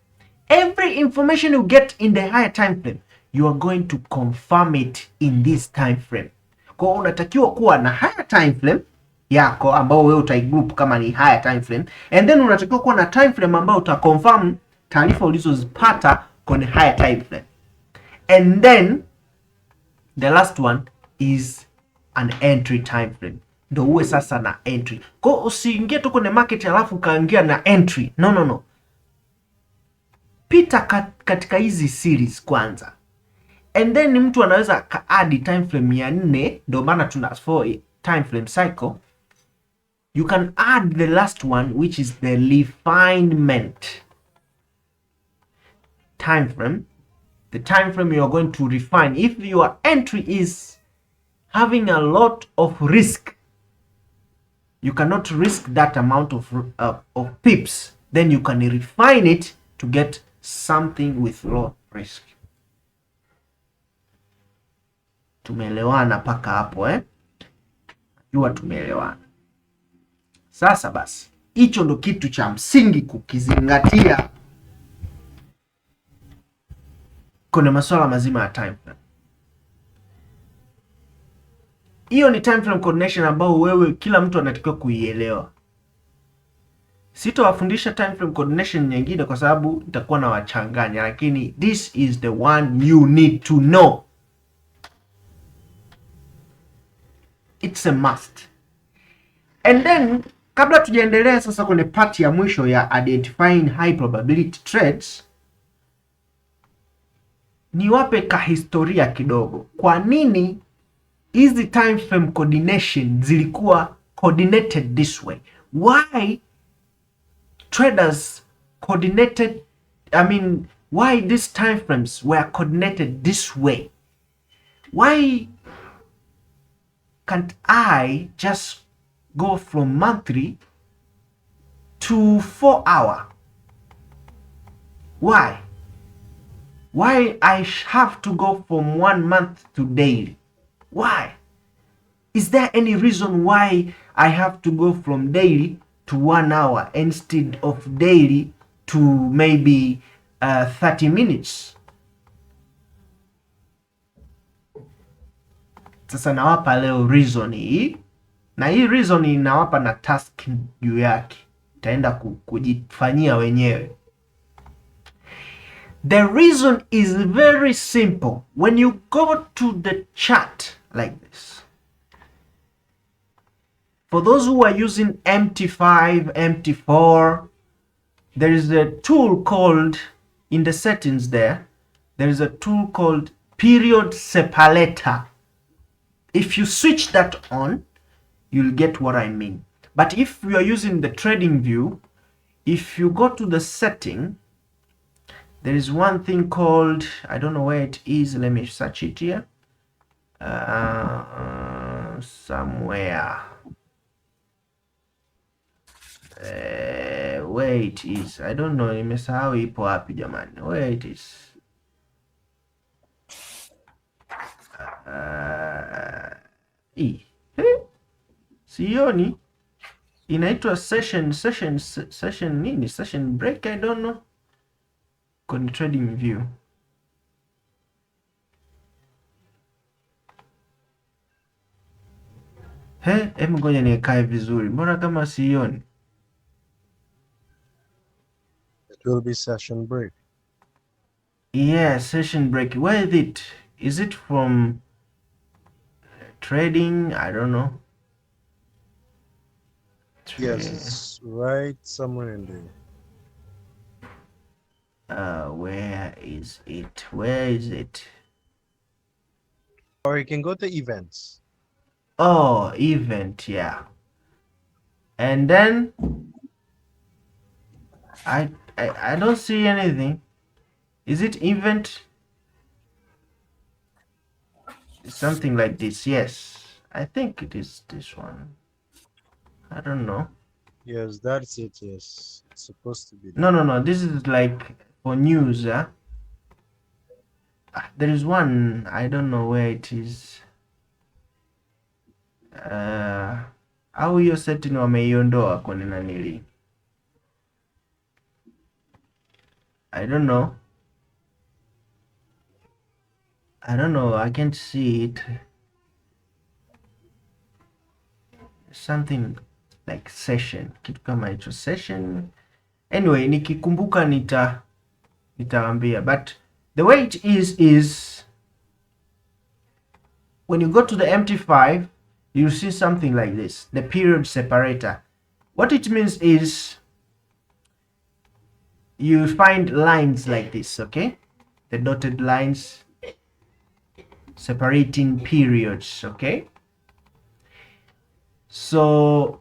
every information you get in the higher time frame, you are going to confirm it in this time frame. Kwa unatakiwa kuwa na higher time frame yako ambao wewe utaigroup kama ni higher time frame, and then unatakiwa kuwa na time frame ambao utaconfirm taarifa ulizozipata kwenye higher time frame. And then the last one is an entry time frame. Ndio uwe sasa na entry. Kwa usiingie tu kwenye market alafu kaingia na entry. No. Pita katika hizi series kwanza. And then mtu anaweza ka-add time frame ya 4, ndio maana tuna 4 time frame cycle. You can add the last one, which is the refinement time frame. The time frame you are going to refine. If your entry is having a lot of risk, you cannot risk that amount of pips, then you can refine it to get something with low risk. Tumeelewana paka hapo Jua tumeelewana. Sasa basi, hicho ndo kitu cha msingi kukizingatia kwenye masuala mazima ya time frame. Hiyo ni time frame coordination ambao wewe kila mtu anatakiwa kuielewa. Sitowafundisha time frame coordination nyingine kwa sababu nitakuwa na wachanganya, lakini this is the one you need to know. It's a must. And then kabla tujaendelea sasa kwenye part ya mwisho ya identifying high probability trades, niwape kahistoria kidogo. Kwa nini hizi time frame coordination zilikuwa coordinated this way? Why traders coordinated, why these time frames were coordinated this way? Why can't I just go from monthly to 4 hour? Why I have to go from 1 month to daily? Why? Is there any reason why I have to go from daily to 1 hour instead of daily to maybe 30 minutes? Sasa nawapa leo reason hii, na hii reason inawapa na task juu yake, itaenda kujifanyia wenyewe. The reason is very simple. When you go to the chart like this, for those who are using MT5, MT4, there is a tool called, in the settings there is a tool called period separator. If you switch that on, you'll get what I mean. But if you are using the trading view, if you go to the setting, there is one thing called, I don't know where it is, let me search it here, somewhere, where it is, I don't know, nimesahau ipo wapi jamani, where it is, sioni, inaitwa session nini, session break, I don't know, kwenye trading view. Hebu ngoja nikae vizuri, mbona kama sioni? It will be session break. Yeah, session break. Where is it? Is it from trading? I don't know. Yes, it's right somewhere in there. Where is it? Where is it? Or you can go to events. Oh, event, yeah. And then I don't see anything. Is it event? Something like this. Yes, I think it is this one. I don't know. Yes, that's it. Yes, it's supposed to be No. there. This is like for news. There is one. I don't know where it is. Au hiyo setting wameiondoa kwenye nanili. I don't know. I can't see it. Something like session, kitu kama hicho session. Anyway, nikikumbuka nitawaambia, but the way it is when you go to the MT5, you see something like this, the period separator. What it means is you find lines like this, okay? The dotted lines separating periods, okay? So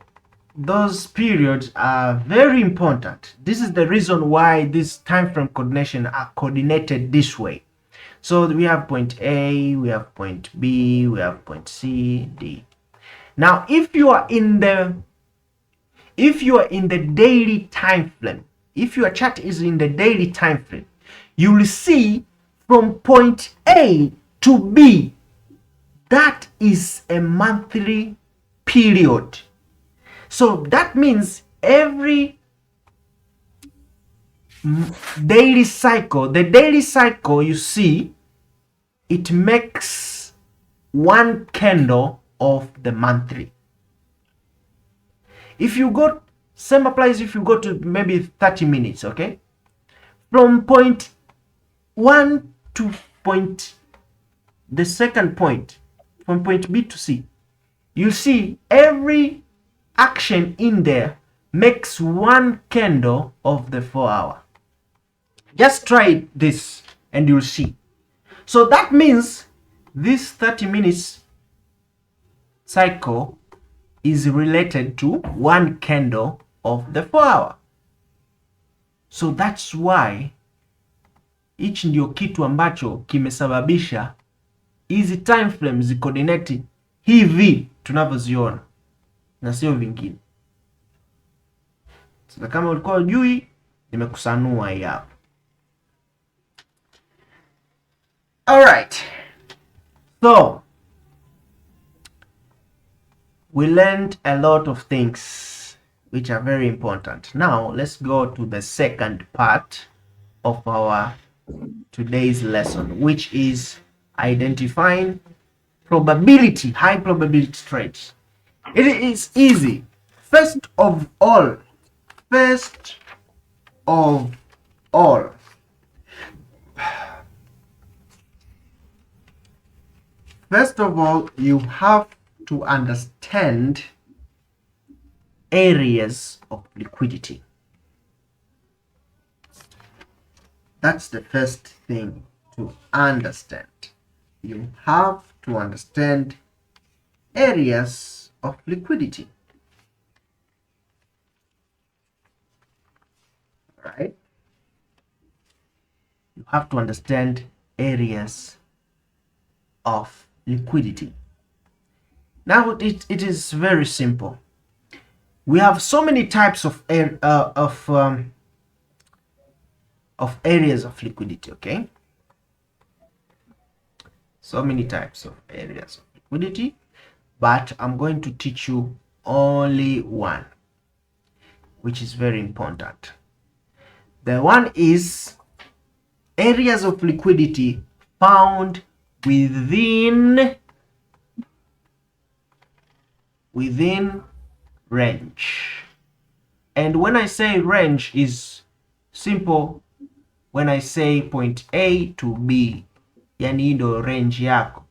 those periods are very important. This is the reason why this time frame coordination are coordinated this way. So we have point A, we have point B, we have point C, D. Now, if you are in the daily time frame, if your chart is in the daily time frame, you will see from point A to B, that is a monthly period. So that means every daily cycle, the daily cycle you see, it makes one candle of the monthly. If you go, same applies if you go to maybe 30 minutes, okay? From point 1 to the second point, from point B to C, you see every action in there makes one candle of the 4 hour. Just try this and you'll see. So that means this 30 minutes cycle is related to one candle of the 4 hour. So that's why hichi ndio kitu ambacho kimesababisha hizi time frames zicoordinate hivi tunavyoziona na sio vingine. Sasa kama ulikuwa hujui, nimekusanua hii hapa. Alright, so we learned a lot of things which are very important. Now let's go to the second part of our today's lesson, which is identifying probability, high probability trades. It is easy. First of all, you have to understand areas of liquidity. That's the first thing to understand. You have to understand areas of liquidity. Right? You have to understand areas of liquidity. Now it is very simple. We have so many types of areas of liquidity, okay? So many types of areas of liquidity, but I'm going to teach you only one, which is very important. The one is areas of liquidity found within range. And when I say range is simple, when I say point A to B, yani ndo range yako,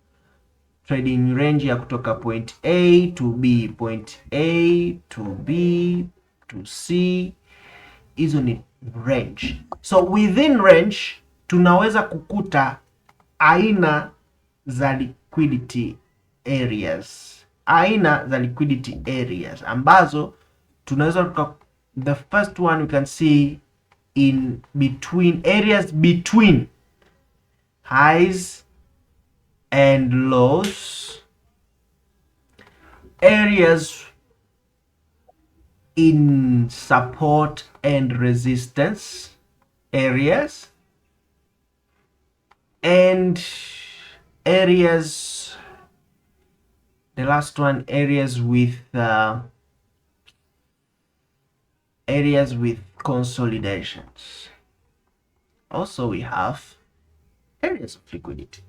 trading range ya kutoka point A to B, point A to B to C, hizo ni range. So within range tunaweza kukuta aina za liquidity areas, ambazo tunaweza, the first one we can see in between, areas between highs and lows, areas in support and resistance areas, and areas, the last one, areas with consolidations. also we have areas of liquidity.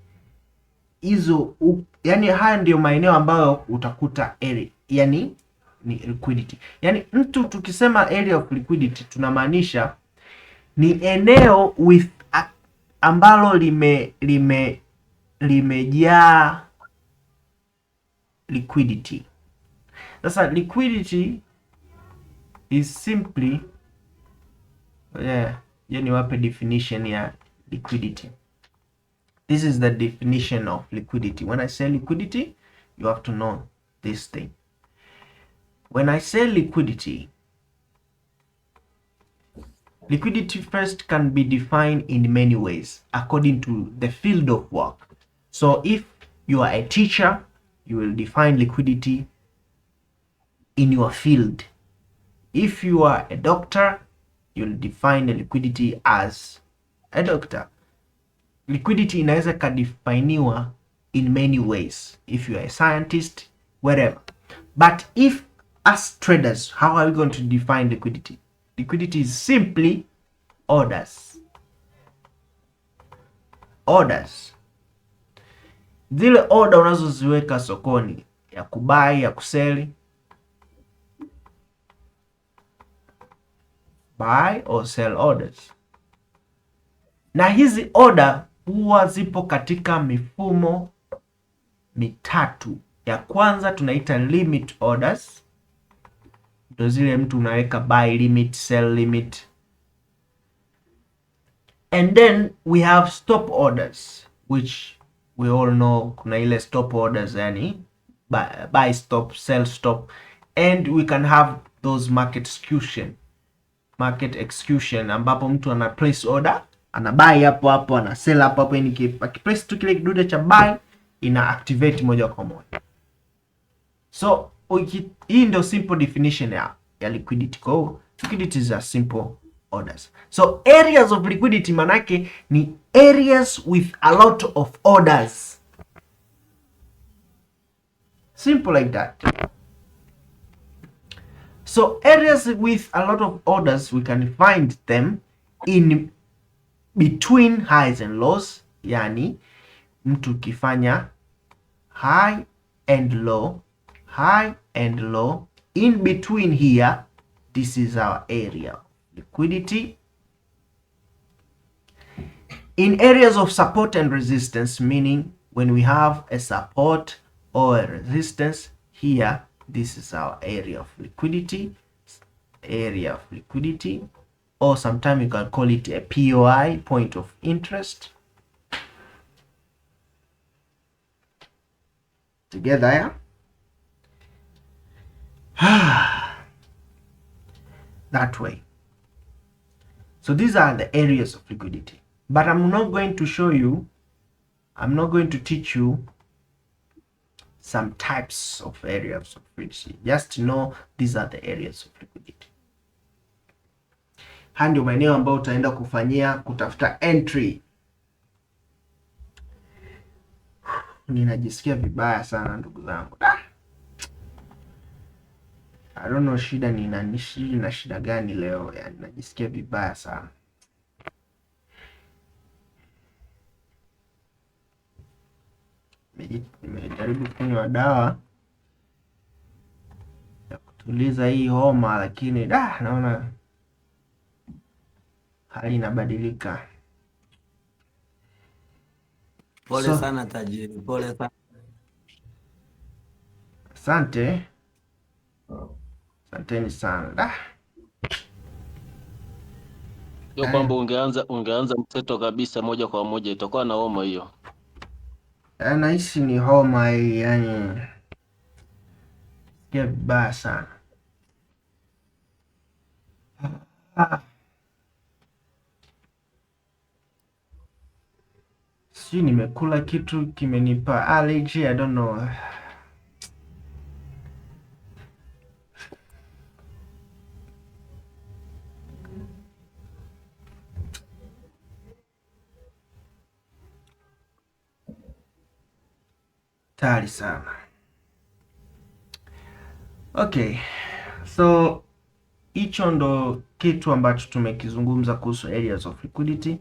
Hizo yani haya ndio maeneo ambayo utakuta area, yani ni liquidity. Yani mtu tukisema area of liquidity tunamaanisha ni eneo with ambalo limejaa liquidity. Sasa liquidity is simply niwape definition ya liquidity. This is the definition of liquidity. When I say liquidity, you have to know this thing. When I say liquidity first can be defined in many ways according to the field of work. So if you are a teacher, you will define liquidity in your field. If you are a doctor, you'll define the liquidity as a doctor. Liquidity inaweza kadefiniwa in many ways. If you are a scientist, wherever. But if as traders, how are we going to define liquidity? Liquidity is simply orders. Orders. Zile order unazoziweka sokoni ya kubuy, ya kuseli. Buy or sell orders. Na hizi order huwa zipo katika mifumo mitatu. Ya kwanza tunaita limit orders. Ndio zile mtu unaweka buy limit, sell limit. And then we have stop orders, which we all know kuna ile stop orders, yani buy stop, sell stop. And we can have those market execution ambapo mtu ana place order, ana buy hapo hapo, ana sell hapo hapo, yani akipress tu kile kidude cha buy ina activate moja kwa moja. So hii ndio simple definition ya liquidity. Kwa hiyo liquidity is a simple orders. So areas of liquidity manake ni areas with a lot of orders. Simple like that. So areas with a lot of orders, we can find them in between highs and lows. Yani mtu kifanya high and low, high and low, in between here, this is our area of liquidity. In areas of support and resistance, meaning when we have a support or a resistance here, this is our area of liquidity, or sometimes you can call it a POI, point of interest. Together, yeah? That way. So these are the areas of liquidity. But I'm not going to show you, I'm not going to teach you some types of areas of liquidity. Just to know these are the areas of liquidity. Haya ndio maeneo ambayo utaenda kufanyia kutafuta entry. Ninajisikia vibaya sana ndugu zangu. I don't know shida ni na shida gani leo, yani najisikia vibaya sana. Nimejaribu kunywa dawa ya kutuliza hii homa, lakini naona hali inabadilika. Pole sana tajiri, pole sana. Asante. Asanteni sana. Ndio kwamba ungeanza mseto kabisa moja kwa moja, itakuwa na homa hiyo. Nahisi ni homa hii, yani sikia vibaya sana. Si nimekula kitu kimenipa allergy, I don't know. Tayari sana. Okay, so hicho ndo kitu ambacho tumekizungumza kuhusu areas of liquidity.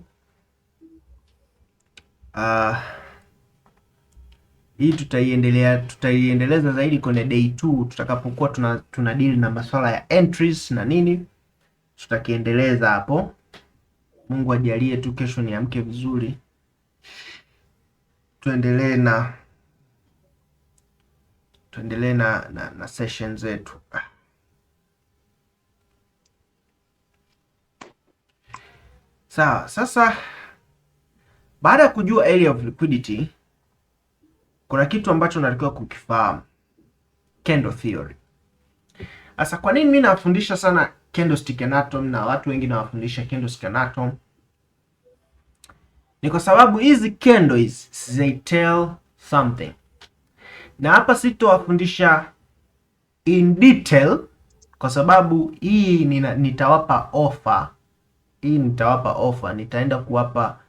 Hii tutaiendeleza zaidi kwenye day 2 tutakapokuwa tuna deal na masuala ya entries na nini, tutakiendeleza hapo. Mungu ajalie tu kesho niamke vizuri, tuendelee na session zetu. Sawa, sasa baada ya kujua area of liquidity, kuna kitu ambacho natakiwa kukifahamu, candle theory. Sasa kwa nini mimi nafundisha sana candlestick anatomy na watu wengi nawafundisha candlestick anatomy? Ni kwa sababu hizi candles they tell something, na hapa sitowafundisha in detail kwa sababu hii nitawapa offer. Nitaenda kuwapa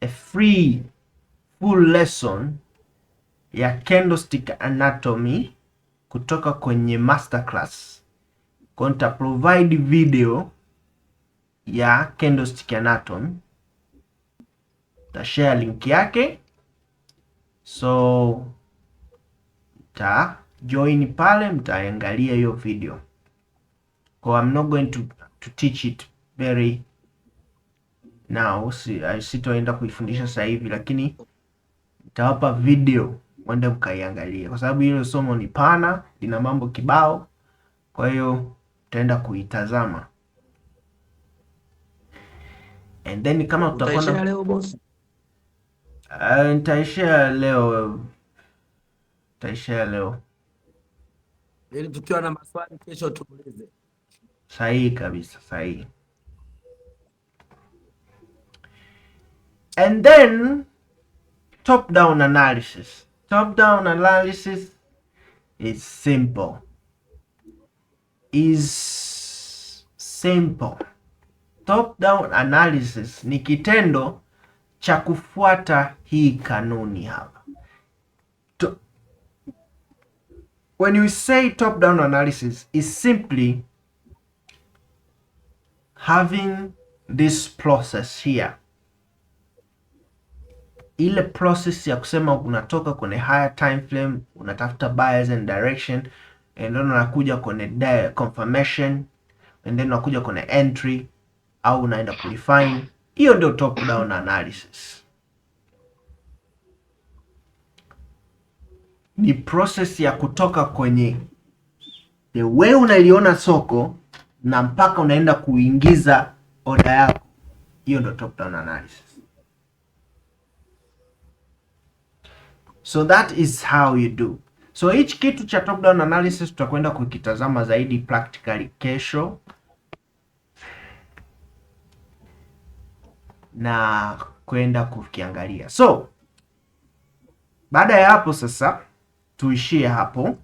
a free full lesson ya candlestick anatomy kutoka kwenye masterclass. Kwa nita provide video ya candlestick anatomy, ta share link yake, so ta join pale, mtaangalia hiyo video. Kwa I'm not going to teach it very now, sitoenda kuifundisha sasa hivi, lakini nitawapa video mwende mkaiangalia, kwa sababu hilo somo ni pana, lina mambo kibao, kwa hiyo tutaenda kuitazama. And then kama tutakuwa na leo boss, nitaishia leo ili tukiwa na maswali kesho tuulize. Sahihi kabisa, sahihi. And then top down analysis. Top down analysis is simple. Top down analysis ni kitendo cha kufuata hii kanuni hapa. When you say top down analysis is simply having this process here. Ile process ya kusema unatoka kwenye higher time frame, unatafuta buyers and direction, and then unakuja kwenye confirmation, and then unakuja kwenye entry, au unaenda kurefine. Hiyo ndio top down analysis. Ni process ya kutoka kwenye the way unaliona soko na mpaka unaenda kuingiza order yako. Hiyo ndio top down analysis. So that is how you do. So each kitu cha top down analysis tutakwenda kukitazama zaidi practically kesho, na kwenda kukiangalia. So baada ya hapo sasa tuishie hapo.